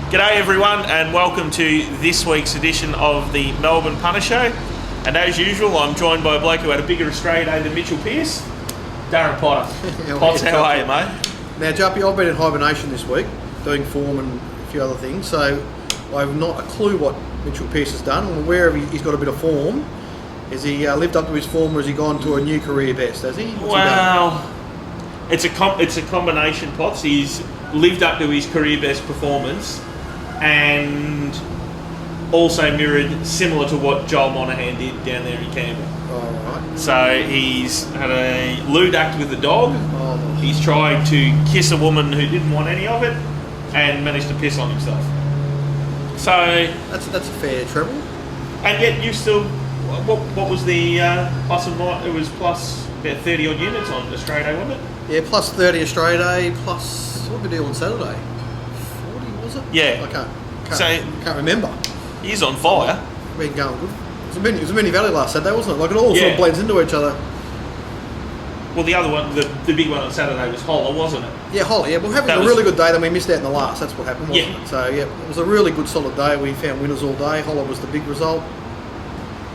G'day everyone and welcome to this week's edition of the Melbourne Punters Show. And as usual, I'm joined by a bloke who had a bigger Australia Day than Mitchell Pearce, Darren Potter. Potts, how are you, mate? Now, Juppy, I've been in hibernation this week, doing form and a few other things, so I have not a clue what Mitchell Pearce has done. I'm aware of he's got a bit of form. Has he lived up to his form, or has he gone to a new career best, has he? It's a combination, Potts. He's lived up to his career best performance and also mirrored similar to what Joel Monaghan did down there in Canberra. Oh, right. So he's had a lewd act with the dog. Oh. He's tried to kiss a woman who didn't want any of it and managed to piss on himself. So That's a fair treble. And yet you still, what was the plus and minus? It was plus about 30 odd units on Australia Day, wasn't it? Yeah, plus 30 Australia Day, plus, what did we do on Saturday? 40, was it? Yeah. I can't remember. He's on fire. Been going good. It was a mini valley last Saturday, wasn't it? Like, it all sort of blends into each other. Well, the other one, the big one on Saturday was Holler, wasn't it? Yeah, Holler, yeah. We're having a really good day, then we missed out in the last. That's what happened, wasn't it? So, yeah, it was a really good, solid day. We found winners all day. Holler was the big result.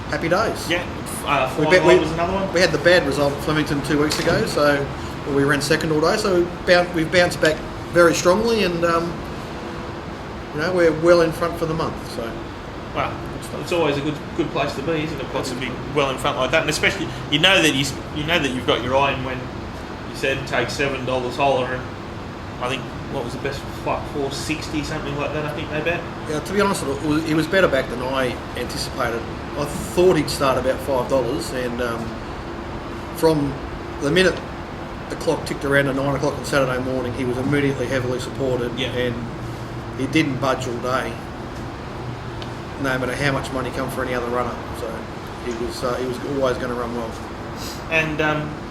Happy days. Yeah. Was another one. We had the bad result at Flemington 2 weeks ago, so we ran second all day. So we've bounced back very strongly, and we're well in front for the month. So, well, it's always a good place to be, isn't it? To be well in front like that, and especially you know that you've got your eye in when you said take $7 Holler, and I think what was the best, like 460 something like that. I think they bet. Yeah, to be honest, it was better back than I anticipated. I thought he'd start about $5, and from the minute the clock ticked around to 9 o'clock on Saturday morning, he was immediately heavily supported, and he didn't budge all day, no matter how much money come for any other runner. So he was always going to run well. And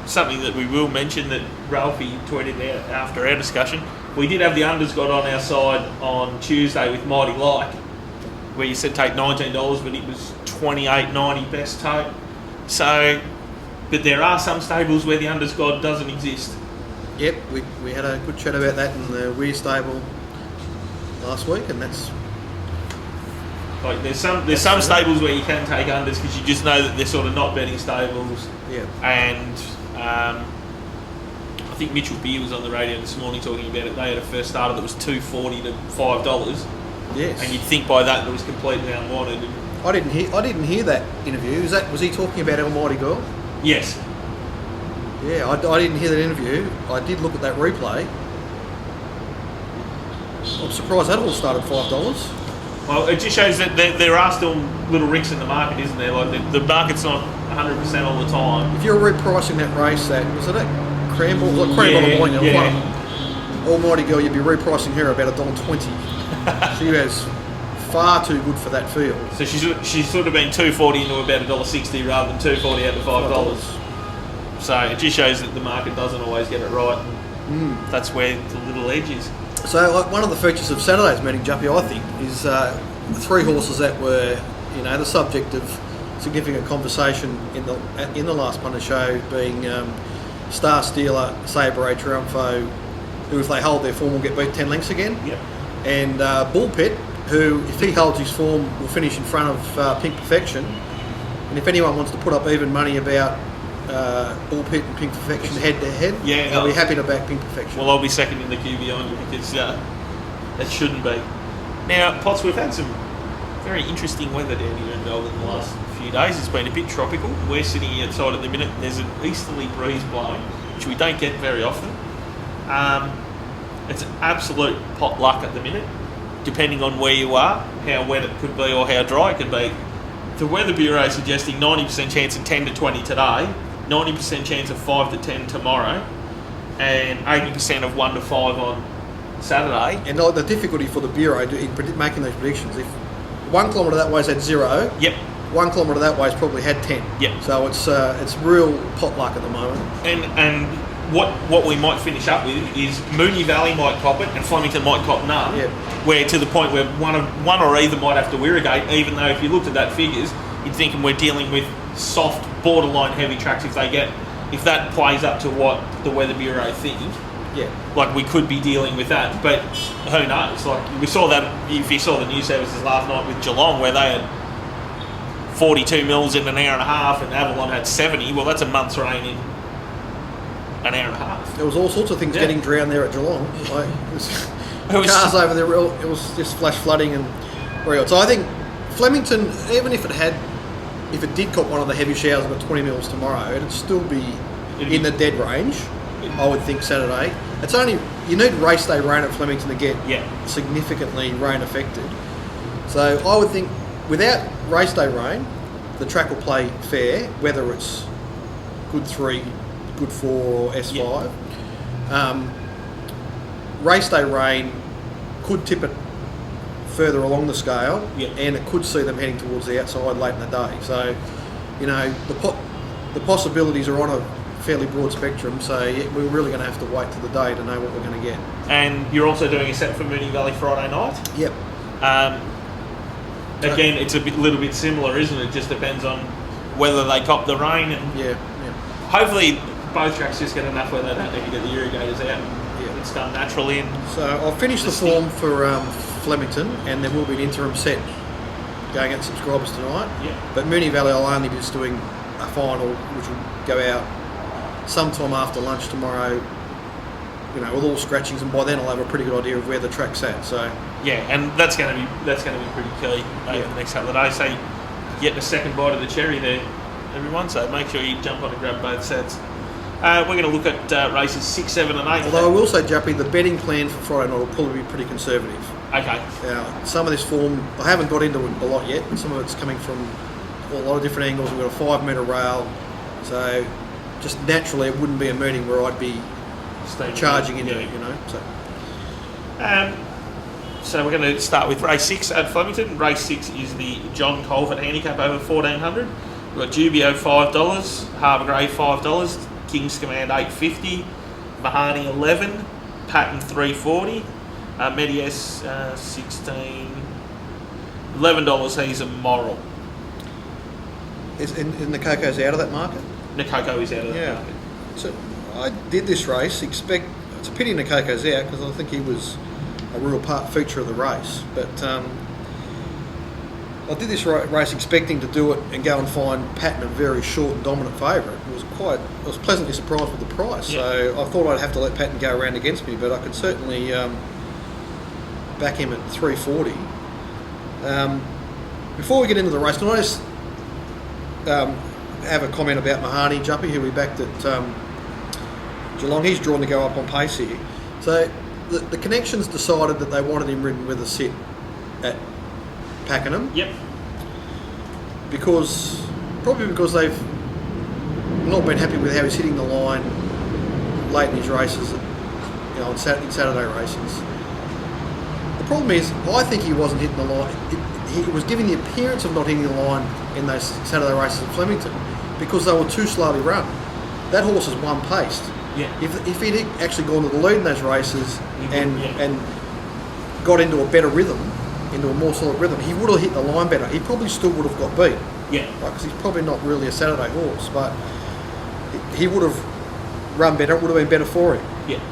something that we will mention that Ralphie tweeted out after our discussion, we did have the unders got on our side on Tuesday with Mighty Like, where you said take $19, but it was $28.90 best tote. So, but there are some stables where the unders god doesn't exist. Yep, we had a good chat about that in the Weir stable last week, and that's like there's some stables where you can take unders because you just know that they're sort of not betting stables. Yeah. And I think Mitchell Beer was on the radio this morning talking about it. They had a first starter that was $2.40 to $5. Yes. And you'd think by that it was completely unwanted. I didn't hear that interview. Was he talking about Almighty Girl? Yes. Yeah, I didn't hear that interview. I did look at that replay. I'm surprised that all started $5. Well, it just shows that there are still little ricks in the market, isn't there? Like the market's not 100% all the time. If you're repricing that race, was it at Cranbourne? It was like Cranbourne Morning. Yeah. Almighty Girl, you'd be repricing her about $1.20. She was far too good for that field. So she's sort of been $2.40 into about $1.60 rather than $2.40 out to $5. So it just shows that the market doesn't always get it right. That's where the little edge is. So, like, one of the features of Saturday's meeting, Juppy, I think, is the three horses that were, the subject of significant conversation in the last Punter show, being Star Stealer, Sabre Triumpho, who, if they hold their form, will get beat 10 lengths again. Yep. And Bullpit, who, if he holds his form, will finish in front of Pink Perfection. And if anyone wants to put up even money about Bullpit and Pink Perfection head to head, I'll be happy to back Pink Perfection. Well, I'll be second in the queue behind you because that shouldn't be. Now, Potts, we've had some very interesting weather down here in Melbourne the last few days. It's been a bit tropical. We're sitting outside at the minute and there's an easterly breeze blowing, which we don't get very often. It's an absolute pot luck at the minute, depending on where you are, how wet it could be or how dry it could be. The Weather Bureau is suggesting 90% chance of 10 to 20 today, 90% chance of 5 to 10 tomorrow, and 80% of 1 to 5 on Saturday. And the difficulty for the Bureau in making those predictions, if 1 kilometre that way's had 0, 1 kilometre that way's probably had 10. Yep. So it's real pot luck at the moment. And what we might finish up with is Moonee Valley might cop it and Flemington might cop none. Yep. Where to the point where one or either might have to irrigate, even though if you looked at that figures, you'd think we're dealing with soft, borderline heavy tracks if that plays up to what the Weather Bureau think. Yeah. Like, we could be dealing with that, but who knows? Like, we saw that, if you saw the news services last night with Geelong, where they had 42 mils in an hour and a half, and Avalon had 70. Well, that's a month's rain in an hour and a half. There was all sorts of things getting drowned there at Geelong. Like, it was cars over there. It was just flash flooding and real. So I think Flemington, even if it did cop one of the heavy showers of 20 mils tomorrow, it'd still be in the dead range. I would think Saturday. It's only you need race day rain at Flemington to get significantly rain affected. So I would think without race day rain, the track will play fair, whether it's good 3, good 4 or S5. Race day rain could tip it further along the scale, and it could see them heading towards the outside late in the day. So, you know, the possibilities are on a fairly broad spectrum. So we're really going to have to wait till the day to know what we're going to get. And you're also doing a set for Moonee Valley Friday night. Yep. Again, it's a little bit similar, isn't it? Just depends on whether they cop the rain. And hopefully both tracks just get enough where they don't need to get the irrigators out. It's done naturally. And so I'll finish the form for Flemington, and there will be an interim set going out to subscribers tonight. But Moonee Valley, I'll only be just doing a final, which will go out sometime after lunch tomorrow. You know, with all scratchings, and by then I'll have a pretty good idea of where the track's at. So and that's going to be pretty key over the next couple of days. So you get the second bite of the cherry there, everyone. So make sure you jump on and grab both sets. We're going to look at races 6, 7 and 8. Although I will say, Juppy, the betting plan for Friday night will probably be pretty conservative. Okay. Now, some of this form, I haven't got into it a lot yet, and some of it's coming from a lot of different angles. We've got a 5 metre rail, so just naturally it wouldn't be a meeting where I'd be charging into it, you know. So we're going to start with race 6 at Flemington. Race 6 is the John Colford handicap over 1400. We've got Jubio $5, Harbour Grey $5, King's Command $8.50, Mahoney $11, Patton $3.40, Medias $16, $11. He's a moral. Is Nakoko's out of that market? Nakoko is out of that market. So I did this race. It's a pity Nakoko's out because I think he was a real feature of the race. But I did this race expecting to do it and go and find Patton a very short and dominant favourite. I was pleasantly surprised with the price. So I thought I'd have to let Patton go around against me, but I could certainly back him at $3.40. Before we get into the race, can I just have a comment about Mahoney Juppy, who we backed at Geelong? He's drawn to go up on pace here. So the Connections decided that they wanted him ridden with a sit at Pakenham. Probably because they've not been happy with how he's hitting the line late in his races, in Saturday races. The problem is, I think he wasn't hitting the line. He was giving the appearance of not hitting the line in those Saturday races at Flemington because they were too slowly run. That horse is one-paced. If he'd actually gone to the lead in those races and got into a better rhythm, into a more solid rhythm, he would have hit the line better. He probably still would have got beat. Because he's probably not really a Saturday horse, but he would have run better. It would have been better for him.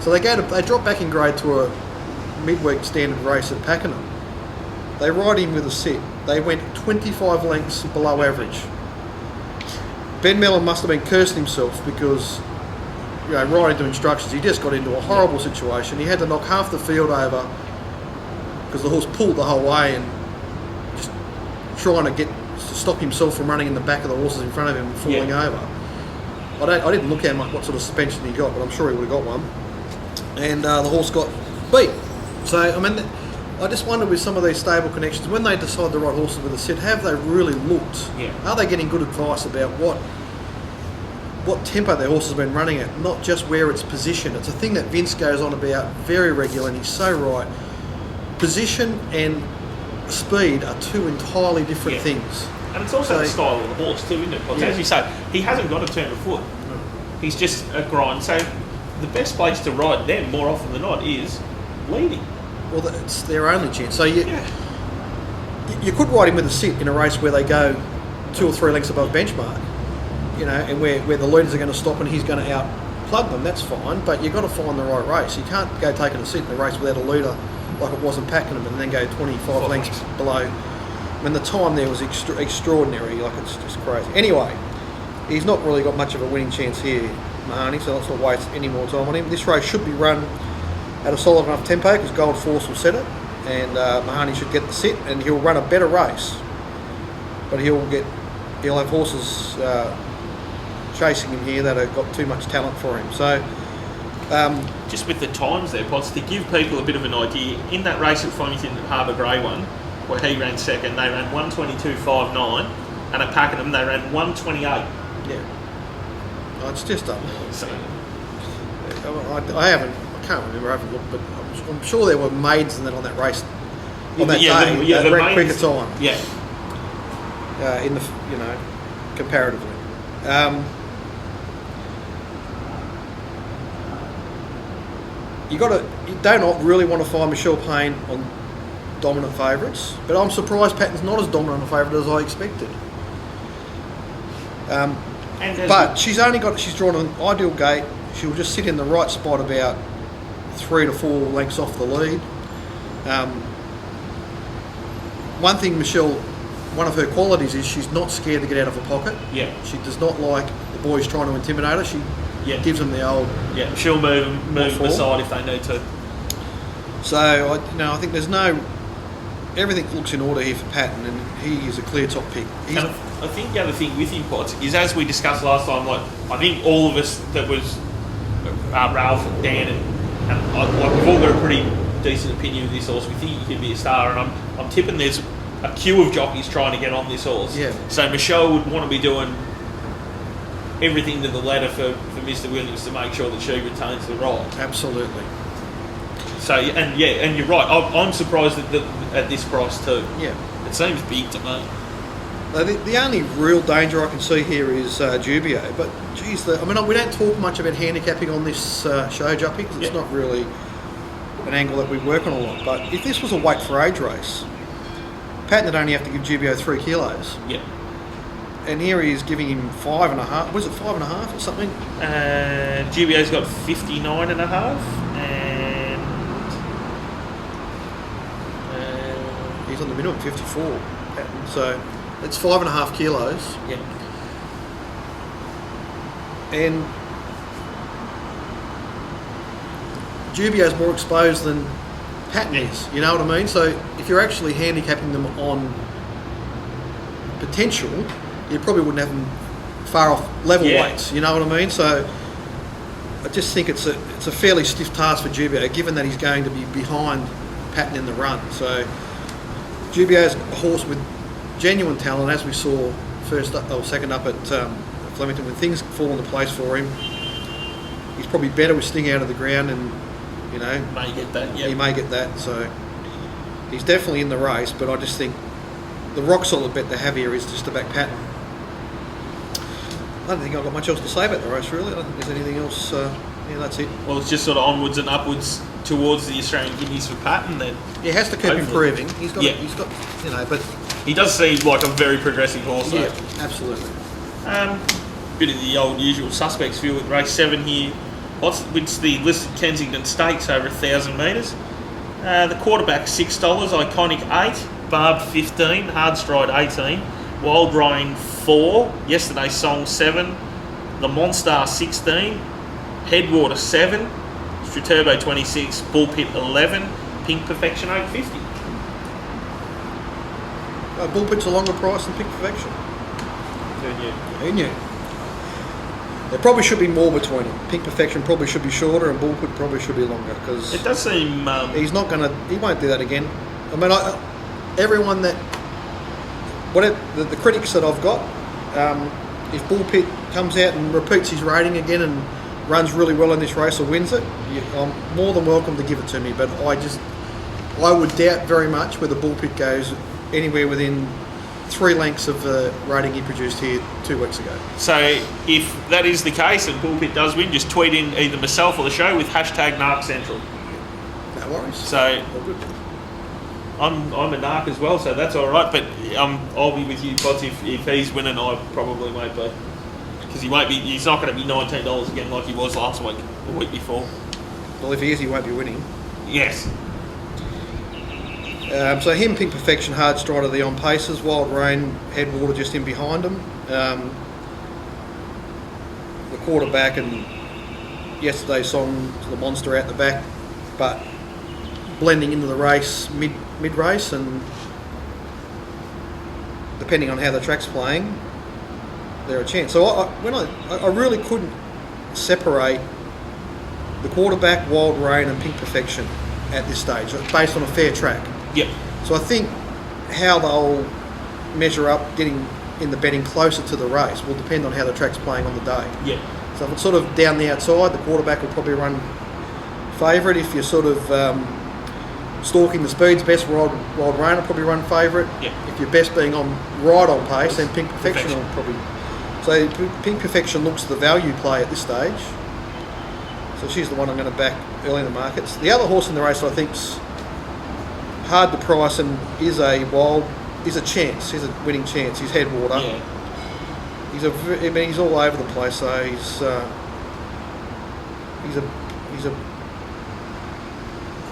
So they drop back in grade to a midweek standard race at Pakenham. They ride him with a sit. They went 25 lengths below average. Ben Mellon must have been cursing himself because, right into instructions, he just got into a horrible situation. He had to knock half the field over because the horse pulled the whole way and just trying to stop himself from running in the back of the horses in front of him and falling over. I didn't look at what sort of suspension he got, but I'm sure he would have got one. And the horse got beat. So, I mean, I just wonder with some of these stable Connections, when they decide the right horses with a sit, have they really looked? Are they getting good advice about what tempo their horse has been running at, not just where it's positioned? It's a thing that Vince goes on about very regularly, and he's so right. Position and speed are two entirely different things. And it's also the style of the horse too, isn't it? Because as you say, he hasn't got to turn a foot. He's just a grind. So the best place to ride them more often than not is leading. Well, it's their only chance. So you could ride him with a sit in a race where they go 2 or 3 lengths above benchmark, and where the leaders are going to stop and he's going to plug them, that's fine, but you've got to find the right race. You can't go taking a seat in the race without a leader like it was in Pakenham and then go 25 lengths below. I mean, the time there was extraordinary, like it's just crazy. Anyway, he's not really got much of a winning chance here, Mahoney, so let's not waste any more time on him. This race should be run at a solid enough tempo because Gold Force will set it, and Mahoney should get the sit, and he'll run a better race. But he'll have horses chasing him here that have got too much talent for him. So, just with the times there, Potts, to give people a bit of an idea, in that race at Flemington that Harbour Grey won, where he ran second, they ran 1:22.59, and at Pakenham they ran 1:28. Yeah, oh, it's just So, I can't remember. I haven't looked, but I'm sure there were maids and that on that race on that day. The ran quicker mains, time. Yeah. In the comparatively. You don't really want to find Michelle Payne on dominant favourites, but I'm surprised Patton's not as dominant a favourite as I expected. But she's drawn an ideal gate. She'll just sit in the right spot about 3 to 4 lengths off the lead. One thing one of her qualities is she's not scared to get out of her pocket. Yeah. She does not like the boys trying to intimidate her. She gives them the old... Yeah, she'll move aside if they need to. So, I think there's everything looks in order here for Patton, and he is a clear top pick. And I think the other thing with him, Potts, is as we discussed last time, like I think all of us that was Ralph, Dan, and we've all got a pretty decent opinion of this horse. We think he could be a star, and I'm tipping there's a queue of jockeys trying to get on this horse. Yeah. So Michelle would want to be doing everything to the letter for Mr. Williams to make sure that she retains the ride. Absolutely. So and you're right. I'm surprised at this price too. Yeah. It seems big to me. The only real danger I can see here is Dubio, but geez, we don't talk much about handicapping on this show, Juppy, because it's not really an angle that we work on a lot. But if this was a weight for age race, Patton would only have to give Dubio 3 kilos. Yeah. And here he is giving him 5.5. Was it 5.5 or something? Dubio's got 59.5, and he's on the minimum 54. Patton. So it's 5.5 kilos. Yeah. And Dubio's more exposed than Patton is, you know what I mean? So if you're actually handicapping them on potential, you probably wouldn't have them far off level weights, you know what I mean? So I just think it's a fairly stiff task for Dubio, given that he's going to be behind Patton in the run. So Dubio's a horse with genuine talent, as we saw second up at Flemington. When things fall into place for him, he's probably better with Sting out of the ground, and may get that. Yeah, he may get that. So he's definitely in the race, but I just think the rock solid bet to have here is just to back Patton. I don't think I've got much else to say about the race, really. I don't think there's anything else. That's it. Well, it's just sort of onwards and upwards towards the Australian Guineas for Patton. Then he has to keep improving. He's got, but he does seem like a very progressive horse. Yeah, absolutely. Bit of the old usual suspects view with race 7 here. It's the listed Kensington Stakes over 1,000 metres. The quarterback $6, Iconic 8, Barb 15, Hard Stride 18, Wild Rowing 4, Yesterday Song 7, The Monstar 16, Headwater 7, Straturbo 26, Bullpit 11, Pink Perfection 850. Bullpit's a longer price than Pink Perfection. Who knew? There probably should be more between them. Pink Perfection probably should be shorter, and Bullpit probably should be longer, because it does seem he's not going to. He won't do that again. I mean, everyone that the critics that I've got, if Bullpit comes out and repeats his rating again and runs really well in this race or wins it, I'm more than welcome to give it to me. But I would doubt very much whether Bullpit goes anywhere within 3 lengths of the rating he produced here 2 weeks ago. So if that is the case and Bullpit does win, just tweet in either myself or the show with #NarkCentral. No worries. So I'm a narc as well, so that's all right. But I'll be with you, Potts. If he's winning, I probably won't be. because he won't be. He's not going to be $19 again like he was last week, the week before. Well, if he is, he won't be winning. Yes. So him, Pink Perfection, Hard Strider, the on paces, Wild Rain, Headwater just in behind him. The quarterback and yesterday's song, the Monster out the back, but blending into the race mid race, and depending on how the track's playing, they're a chance. So I really couldn't separate the quarterback, Wild Rain, and Pink Perfection at this stage, based on a fair track. Yep. So I think how they'll measure up getting in the betting closer to the race will depend on how the track's playing on the day. Yep. So if it's sort of down the outside, the quarterback will probably run favourite. If you're sort of stalking the speeds, best Wild Rain will probably run favourite. Yep. If your best being on right on pace, then Pink Perfection will probably... So Pink Perfection looks the value play at this stage. So she's the one I'm going to back early in the markets. The other horse in the race I think's hard to price and is a chance. He's a winning chance. He's Headwater. Yeah. He's all over the place. So he's a.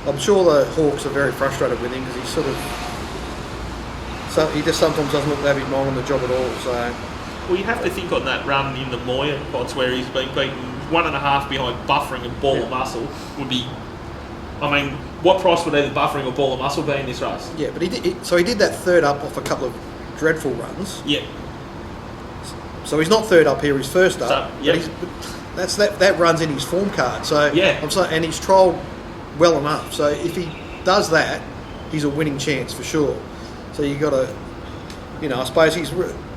I'm sure the Hawks are very frustrated with him because he's he just sometimes doesn't look to have his mind on the job at all. So. Well, you have to think on that run in the Moya pots where he's been beaten 1.5 behind Buffering and Ball of Muscle would be. I mean, what price would either Buffering or Ball of Muscle be in this race? Yeah, but he did that third up off a couple of dreadful runs. Yeah. So he's not third up here; he's first up. So, yep. But that runs in his form card. So yeah, and he's trolled well enough. So if he does that, he's a winning chance for sure. So you got to, I suppose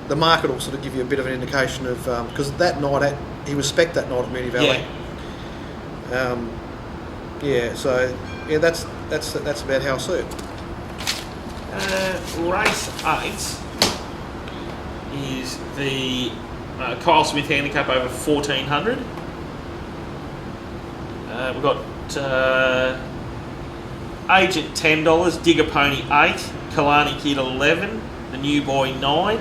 the market will sort of give you a bit of an indication of because that night he was spec'd that night at Moonee Valley. Yeah. So that's about how I see it. Race 8 is the Kyle Smith handicap over 1400. We've got Age at $10, Digger Pony 8, Kalani Kid 11, the New Boy 9,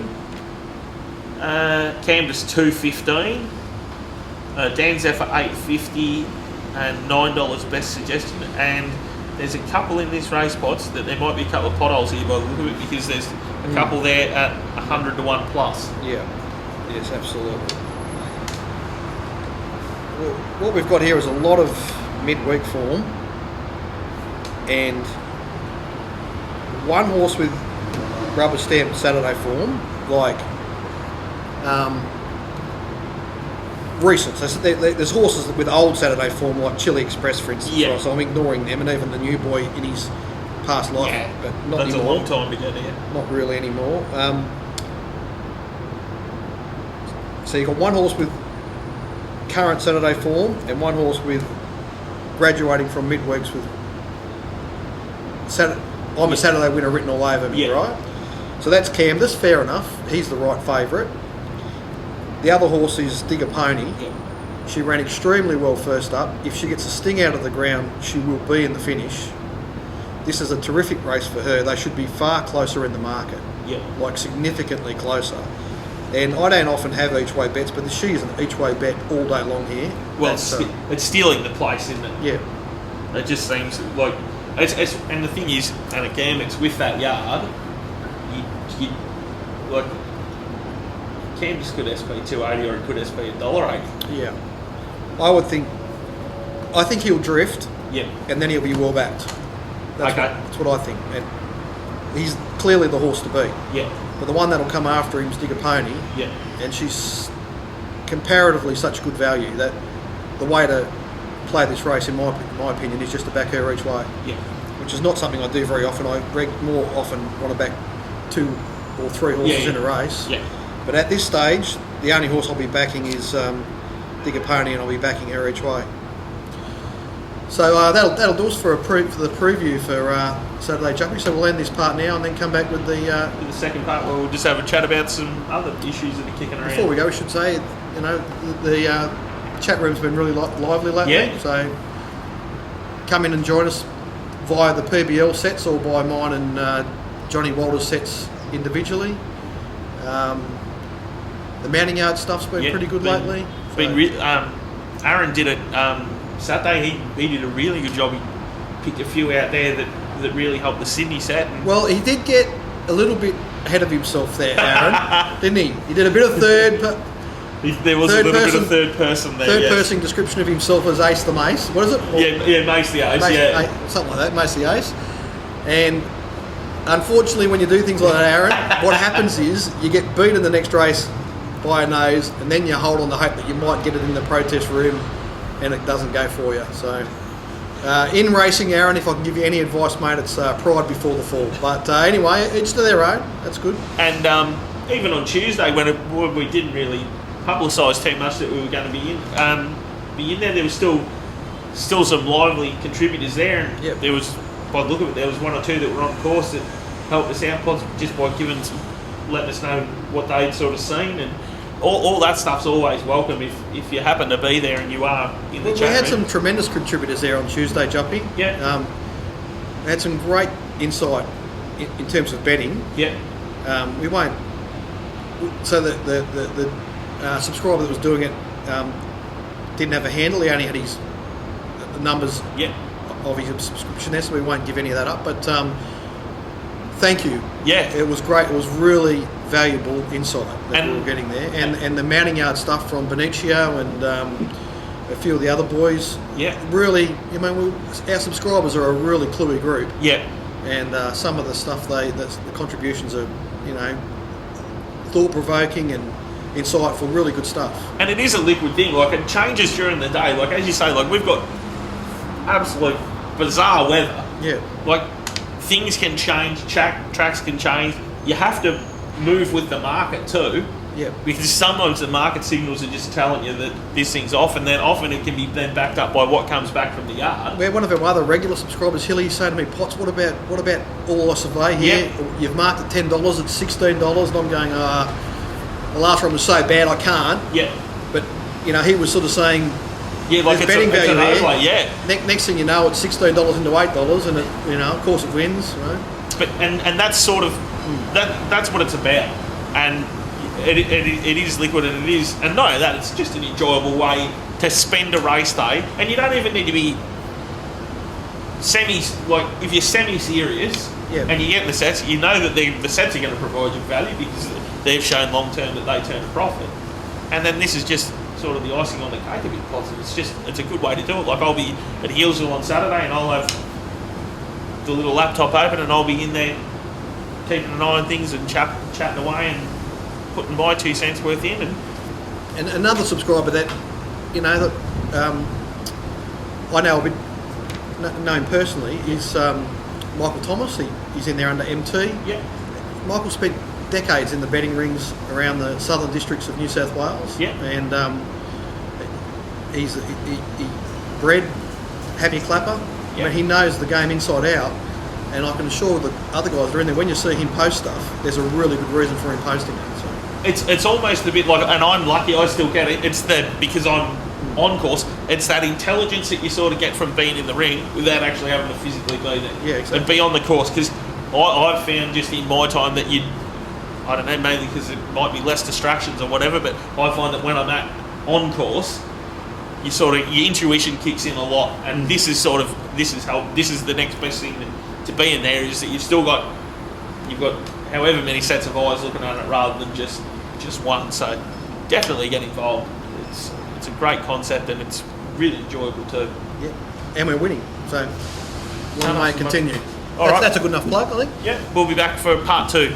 Canvas 215, Dan Zephyr 850, and $9 best suggestion. And there's a couple in this race pots that there might be a couple of potholes here by the look of it, because there's a couple there at 100 to 1 plus. Yeah, yes, absolutely. Well, what we've got here is a lot of midweek form and one horse with rubber stamped Saturday form, like recent. So there's horses with old Saturday form, like Chili Express, for instance. Yeah. Right? So I'm ignoring them, and even the New Boy in his past life, but not that's anymore. a long time to get here. Not really anymore. So you've got one horse with current Saturday form and one horse with graduating from midweeks with I'm a Saturday winner written all over me, right? So that's Canvas, fair enough. He's the right favourite. The other horse is Digger Pony. Yeah. She ran extremely well first up. If she gets a sting out of the ground, she will be in the finish. This is a terrific race for her. They should be far closer in the market, like significantly closer. And I don't often have each way bets, but she is an each way bet all day long here. Well, it's stealing the place, isn't it? Yeah. It just seems like it's and the thing is, and again, it's with that yard. You like Canvas could SP 280 or it could SP $1.80. Yeah. I think he'll drift. Yeah. And then he'll be well backed. That's what I think. And he's clearly the horse to beat. Yeah. But the one that'll come after him is Digger Pony. Yeah. And she's comparatively such good value that the way to play this race, in my opinion, is just to back her each way. Yeah. Which is not something I do very often. I more often want to back 2 or 3 horses in a race. Yeah. But at this stage, the only horse I'll be backing is Digger Pony, and I'll be backing her each way. So that'll do us for the preview for Saturday Jumping. So we'll end this part now and then come back with the second part where we'll just have a chat about some other issues that are kicking around. Before we go, we should say, the chat room's been really lively lately. Yeah. So come in and join us via the PBL sets or by mine and Johnny Walter's sets individually. The mounting yard stuff's been pretty good lately. Aaron did it Saturday. He did a really good job. He picked a few out there that really helped the Sydney set. Well, he did get a little bit ahead of himself there, Aaron, didn't he? He did a bit of third. There was a little bit of third person there. Third person description of himself as Ace the Mace. What is it? Mace the Ace. Something like that, Mace the Ace. And unfortunately, when you do things like that, Aaron, what happens is you get beat in the next race by a nose, and then you hold on to hope that you might get it in the protest room, and it doesn't go for you. So, in racing, Aaron, if I can give you any advice, mate, it's pride before the fall. But anyway, each to their own. That's good. And even on Tuesday, when we didn't really publicise too much that we were going to be in there was still some lively contributors there, and there was, by the look of it, there was one or two that were on course that helped us out just by letting us know what they'd sort of seen, and all that stuff's always welcome if you happen to be there and you are in the chat room. We had some tremendous contributors there on Tuesday, Juppy. Yeah. We had some great insight in terms of betting. Yeah. We won't. So the subscriber that was doing it didn't have a handle. He only had the numbers of his subscription there, so we won't give any of that up. But thank you. Yeah. It was great. It was really valuable insight that we were getting there. And the mounting yard stuff from Benicio and a few of the other boys. Yeah. Really, our subscribers are a really cluey group. Yeah. And some of the stuff the contributions are, thought-provoking and insightful, really good stuff. And it is a liquid thing. Like, it changes during the day. Like, as you say, like, we've got absolute bizarre weather. Yeah. Like, things can change, tracks can change. You have to move with the market too. Yeah. Because sometimes the market signals are just telling you that this thing's off, and then often it can be then backed up by what comes back from the yard. We had one of our other regular subscribers, Hilly, saying to me, Potts, what about all I survey here? Yep. You've marked it $10, it's $16, and I'm going, the last one was so bad I can't. Yeah. But, he was sort of saying, like there's betting value there. Overlay, yeah. Next thing you know, it's $16 into $8, and it, of course it wins. But and that's sort of that's what it's about, and it is liquid, and it is, and not only that, it's just an enjoyable way to spend a race day, and you don't even need to be if you're semi-serious and you get the sets, you know that the sets are going to provide you value because they've shown long term that they turn a profit, and then this is just sort of the icing on the cake a bit positive. It's a good way to do it. Like, I'll be at Healesville on Saturday, and I'll have the little laptop open, and I'll be in there keeping an eye on things and chatting away and putting my 2 cents worth in. And another subscriber that I know a bit, known personally, is Michael Thomas. He's in there under MT. Yeah. Michael spent decades in the betting rings around the southern districts of New South Wales. Yeah. And he bred Happy Clapper. Yeah. I mean, he knows the game inside out. And I can assure the other guys that are in there, when you see him post stuff, there's a really good reason for him posting it. So. It's almost a bit like, and I'm lucky I still get it, it's that, because I'm on course, it's that intelligence that you sort of get from being in the ring without actually having to physically be there. Yeah, exactly. And be on the course, because I've found just in my time that I don't know, mainly because it might be less distractions or whatever, but I find that when I'm on course, your intuition kicks in a lot, and this is the next best thing to be in there, is that you've got however many sets of eyes looking at it rather than just one. So definitely get involved. It's a great concept, and it's really enjoyable too. Yeah, and we're winning, so long may it continue. That's a good enough plug, I think. Yeah, we'll be back for part 2.